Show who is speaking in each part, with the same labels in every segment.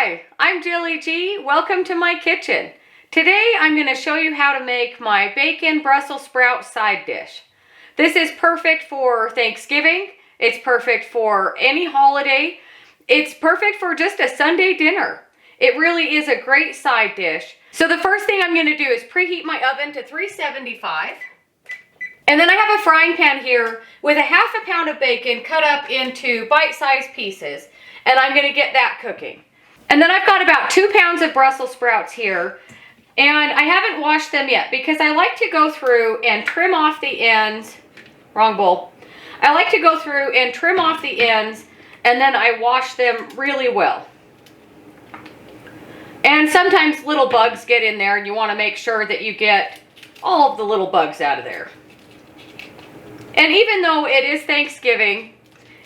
Speaker 1: Hi, I'm Jilly G. Welcome to my kitchen. Today I'm going to show you how to make my bacon Brussels sprout side dish. This is perfect for Thanksgiving. It's perfect for any holiday. It's perfect for just a Sunday dinner. It really is a great side dish. So the first thing I'm going to do is preheat my oven to 375. And then I have a frying pan here with a ½ pound of bacon cut up into bite-sized pieces. And I'm going to get that cooking. And then I've got about 2 pounds of Brussels sprouts here. And I haven't washed them yet because I like to go through and trim off the ends. Wrong bowl. I like to go through and trim off the ends and then I wash them really well. And sometimes little bugs get in there and you want to make sure that you get all of the little bugs out of there. And even though it is Thanksgiving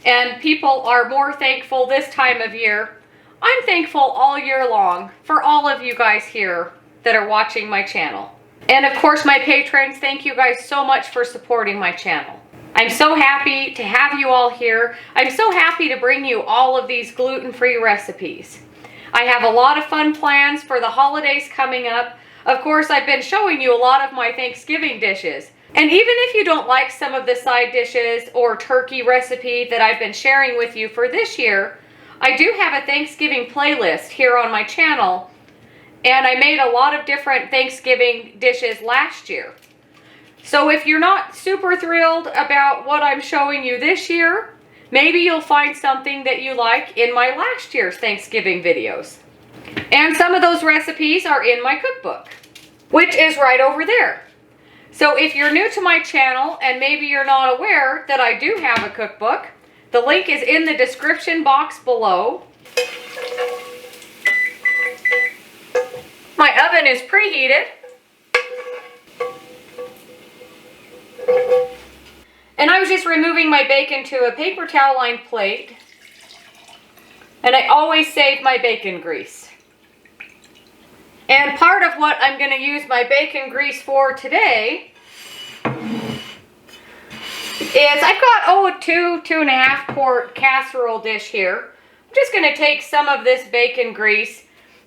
Speaker 1: and people are more thankful this time of year, I'm thankful all year long for all of you guys here that are watching my channel. And of course my patrons, thank you guys so much for supporting my channel. I'm so happy to have you all here. I'm so happy to bring you all of these gluten-free recipes. I have a lot of fun plans for the holidays coming up. Of course, I've been showing you a lot of my Thanksgiving dishes. And even if you don't like some of the side dishes or turkey recipe that I've been sharing with you for this year, I do have a Thanksgiving playlist here on my channel. And I made a lot of different Thanksgiving dishes last year. So if you're not super thrilled about what I'm showing you this year, maybe you'll find something that you like in my last year's Thanksgiving videos. And some of those recipes are in my cookbook, which is right over there. So if you're new to my channel and maybe you're not aware that I do have a cookbook, the link is in the description box below. My oven is preheated. And I was just removing my bacon to a paper towel lined plate. And I always save my bacon grease. And part of what I'm going to use my bacon grease for today is I've got, a 2.5 quart casserole dish here. I'm just going to take some of this bacon grease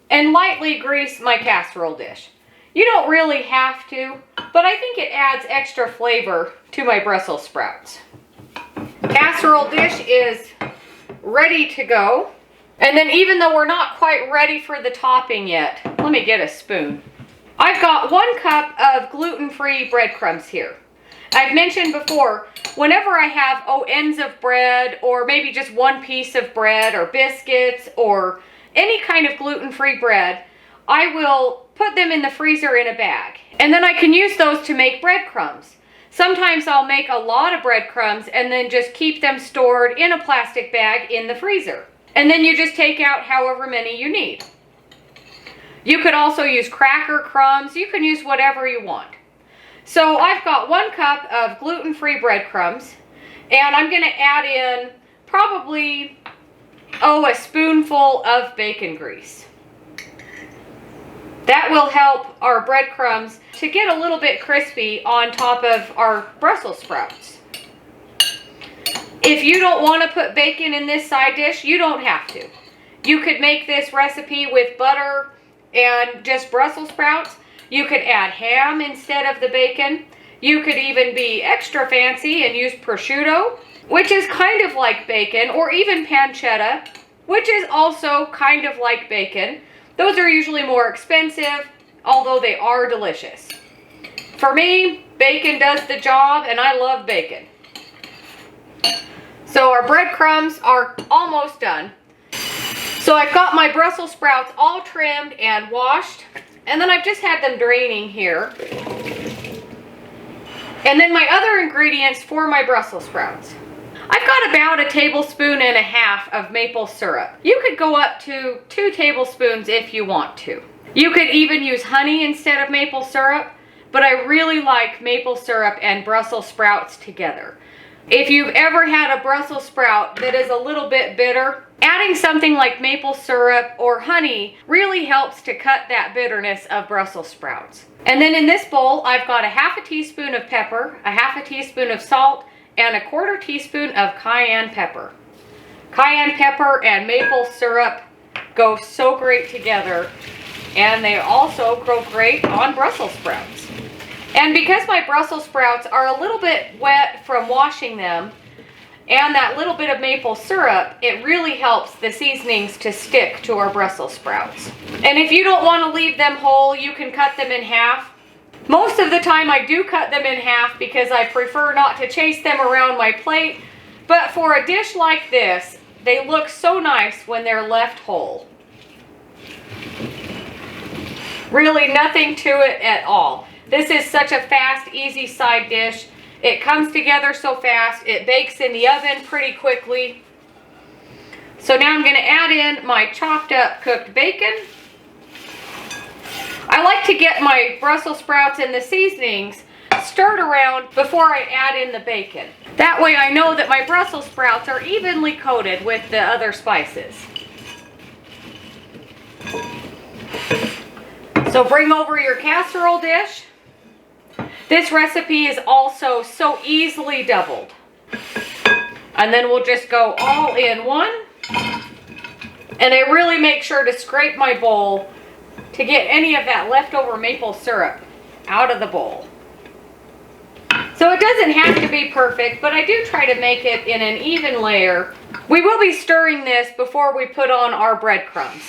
Speaker 1: and lightly grease my casserole dish. You don't really have to, but I think it adds extra flavor to my Brussels sprouts. Casserole dish is ready to go. And then even though we're not quite ready for the topping yet, let me get a spoon. I've got 1 cup of gluten-free breadcrumbs here. I've mentioned before, whenever I have ends of bread or maybe just 1 piece of bread or biscuits or any kind of gluten-free bread, I will put them in the freezer in a bag. And then I can use those to make breadcrumbs. Sometimes I'll make a lot of breadcrumbs and then just keep them stored in a plastic bag in the freezer. And then you just take out however many you need. You could also use cracker crumbs. You can use whatever you want. So I've got 1 cup of gluten-free breadcrumbs. And I'm going to add in probably, a spoonful of bacon grease. That will help our breadcrumbs to get a little bit crispy on top of our Brussels sprouts. If you don't want to put bacon in this side dish, you don't have to. You could make this recipe with butter and just Brussels sprouts. You could add ham instead of the bacon. You could even be extra fancy and use prosciutto, which is kind of like bacon, or even pancetta, which is also kind of like bacon. Those are usually more expensive, although they are delicious. For me, bacon does the job, and I love bacon. So our breadcrumbs are almost done. So I've got my Brussels sprouts all trimmed and washed, and then I've just had them draining here. And then my other ingredients for my Brussels sprouts. I've got about 1.5 tablespoons of maple syrup. You could go up to 2 tablespoons if you want to. You could even use honey instead of maple syrup, but I really like maple syrup and Brussels sprouts together. If you've ever had a Brussels sprout that is a little bit bitter, adding something like maple syrup or honey really helps to cut that bitterness of Brussels sprouts. And then in this bowl, I've got 1/2 teaspoon of pepper, 1/2 teaspoon of salt, and 1/4 teaspoon of cayenne pepper. Cayenne pepper and maple syrup go so great together, and they also grow great on Brussels sprouts. And because my Brussels sprouts are a little bit wet from washing them, and that little bit of maple syrup, it really helps the seasonings to stick to our Brussels sprouts. And if you don't want to leave them whole, you can cut them in half. Most of the time I do cut them in half because I prefer not to chase them around my plate, but for a dish like this, they look so nice when they're left whole. Really nothing to it at all. This is such a fast, easy side dish. It comes together so fast. It bakes in the oven pretty quickly. So now I'm going to add in my chopped up cooked bacon. I like to get my Brussels sprouts and the seasonings stirred around before I add in the bacon. That way I know that my Brussels sprouts are evenly coated with the other spices. So bring over your casserole dish. This recipe is also so easily doubled. And then we'll just go all in one. And I really make sure to scrape my bowl to get any of that leftover maple syrup out of the bowl. So it doesn't have to be perfect, but I do try to make it in an even layer. We will be stirring this before we put on our breadcrumbs.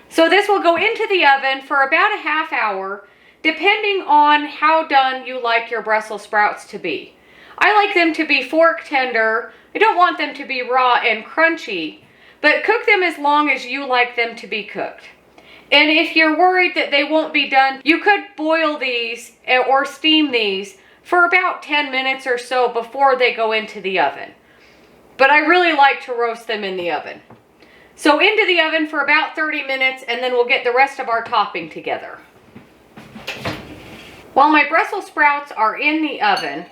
Speaker 1: So this will go into the oven for about a half hour, depending on how done you like your Brussels sprouts to be. I like them to be fork tender. I don't want them to be raw and crunchy, but cook them as long as you like them to be cooked. And if you're worried that they won't be done, you could boil these or steam these for about 10 minutes or so before they go into the oven. But I really like to roast them in the oven. So into the oven for about 30 minutes, and then we'll get the rest of our topping together. While my Brussels sprouts are in the oven,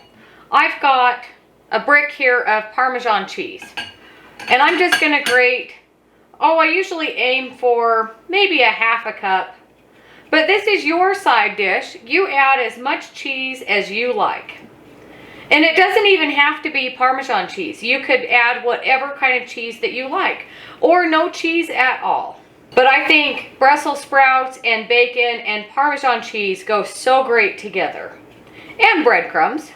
Speaker 1: I've got a brick here of Parmesan cheese. And I'm just going to grate, I usually aim for maybe a half a cup. But this is your side dish. You add as much cheese as you like. And it doesn't even have to be Parmesan cheese. You could add whatever kind of cheese that you like, or no cheese at all. But I think Brussels sprouts and bacon and Parmesan cheese go so great together. And breadcrumbs.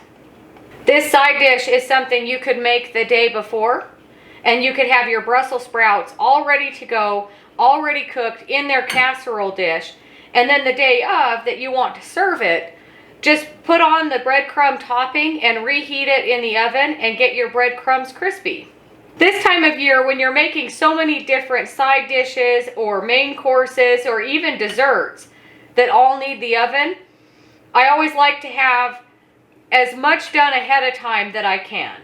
Speaker 1: This side dish is something you could make the day before, and you could have your Brussels sprouts all ready to go, already cooked in their casserole dish, and then the day of that you want to serve it, just put on the breadcrumb topping and reheat it in the oven and get your breadcrumbs crispy. This time of year, when you're making so many different side dishes or main courses or even desserts that all need the oven, I always like to have as much done ahead of time that I can.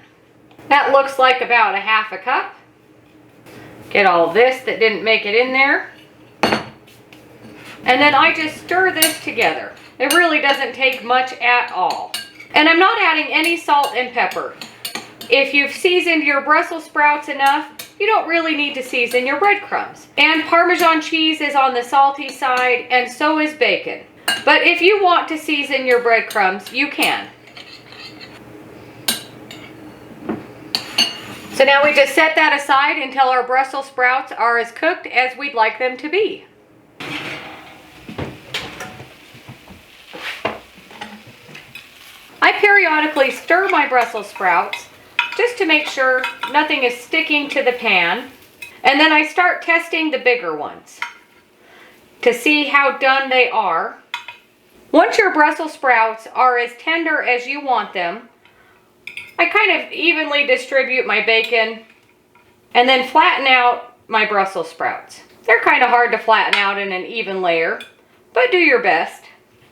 Speaker 1: That looks like about a half a cup. Get all this that didn't make it in there. And then I just stir this together. It really doesn't take much at all. And I'm not adding any salt and pepper. If you've seasoned your Brussels sprouts enough, you don't really need to season your breadcrumbs. And Parmesan cheese is on the salty side, and so is bacon. But if you want to season your breadcrumbs, you can. So now we just set that aside until our Brussels sprouts are as cooked as we'd like them to be. I periodically stir my Brussels sprouts just to make sure nothing is sticking to the pan. And then I start testing the bigger ones to see how done they are. Once your Brussels sprouts are as tender as you want them, I kind of evenly distribute my bacon and then flatten out my Brussels sprouts. They're kind of hard to flatten out in an even layer, but do your best.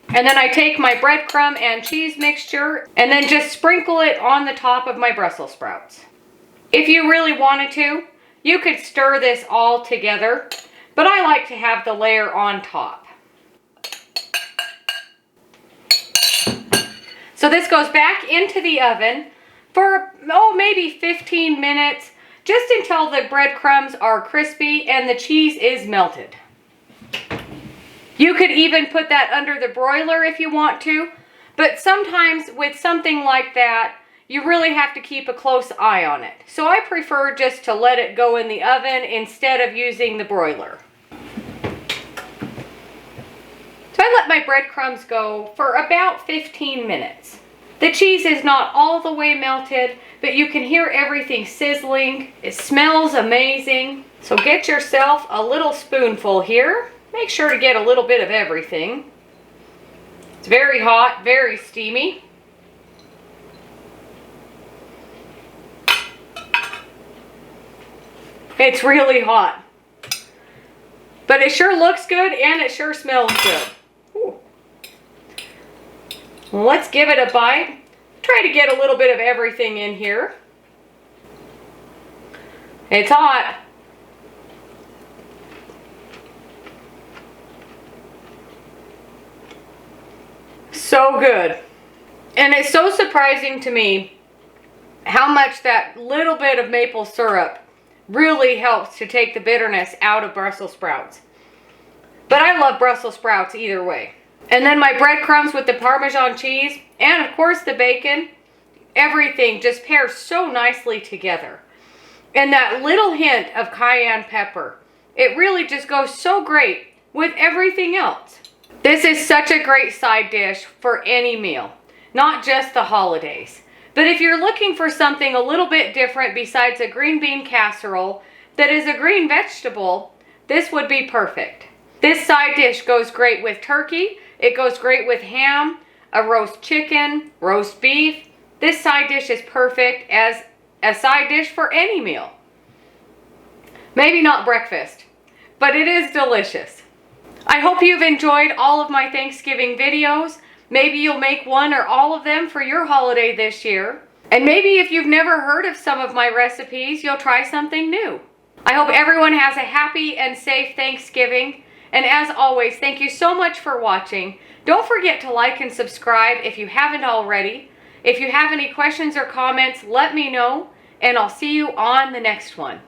Speaker 1: And then I take my breadcrumb and cheese mixture and then just sprinkle it on the top of my Brussels sprouts. If you really wanted to, you could stir this all together, but I like to have the layer on top. So this goes back into the oven for, maybe 15 minutes, just until the breadcrumbs are crispy and the cheese is melted. You could even put that under the broiler if you want to, but sometimes with something like that, you really have to keep a close eye on it. So I prefer just to let it go in the oven instead of using the broiler. So I let my breadcrumbs go for about 15 minutes. The cheese is not all the way melted, but you can hear everything sizzling. It smells amazing. So get yourself a little spoonful here. Make sure to get a little bit of everything. It's very hot, very steamy. It's really hot. But it sure looks good and it sure smells good. Ooh. Let's give it a bite. Try to get a little bit of everything in here. It's hot. So good. And it's so surprising to me how much that little bit of maple syrup really helps to take the bitterness out of Brussels sprouts. But I love Brussels sprouts either way. And then my breadcrumbs with the Parmesan cheese and of course the bacon, everything just pairs so nicely together. And that little hint of cayenne pepper, it really just goes so great with everything else. This is such a great side dish for any meal, not just the holidays. But if you're looking for something a little bit different besides a green bean casserole that is a green vegetable, this would be perfect. This side dish goes great with turkey, it goes great with ham, a roast chicken, roast beef. This side dish is perfect as a side dish for any meal. Maybe not breakfast, but it is delicious. I hope you've enjoyed all of my Thanksgiving videos. Maybe you'll make one or all of them for your holiday this year. And maybe if you've never heard of some of my recipes, you'll try something new. I hope everyone has a happy and safe Thanksgiving. And as always, thank you so much for watching. Don't forget to like and subscribe if you haven't already. If you have any questions or comments, let me know, and I'll see you on the next one.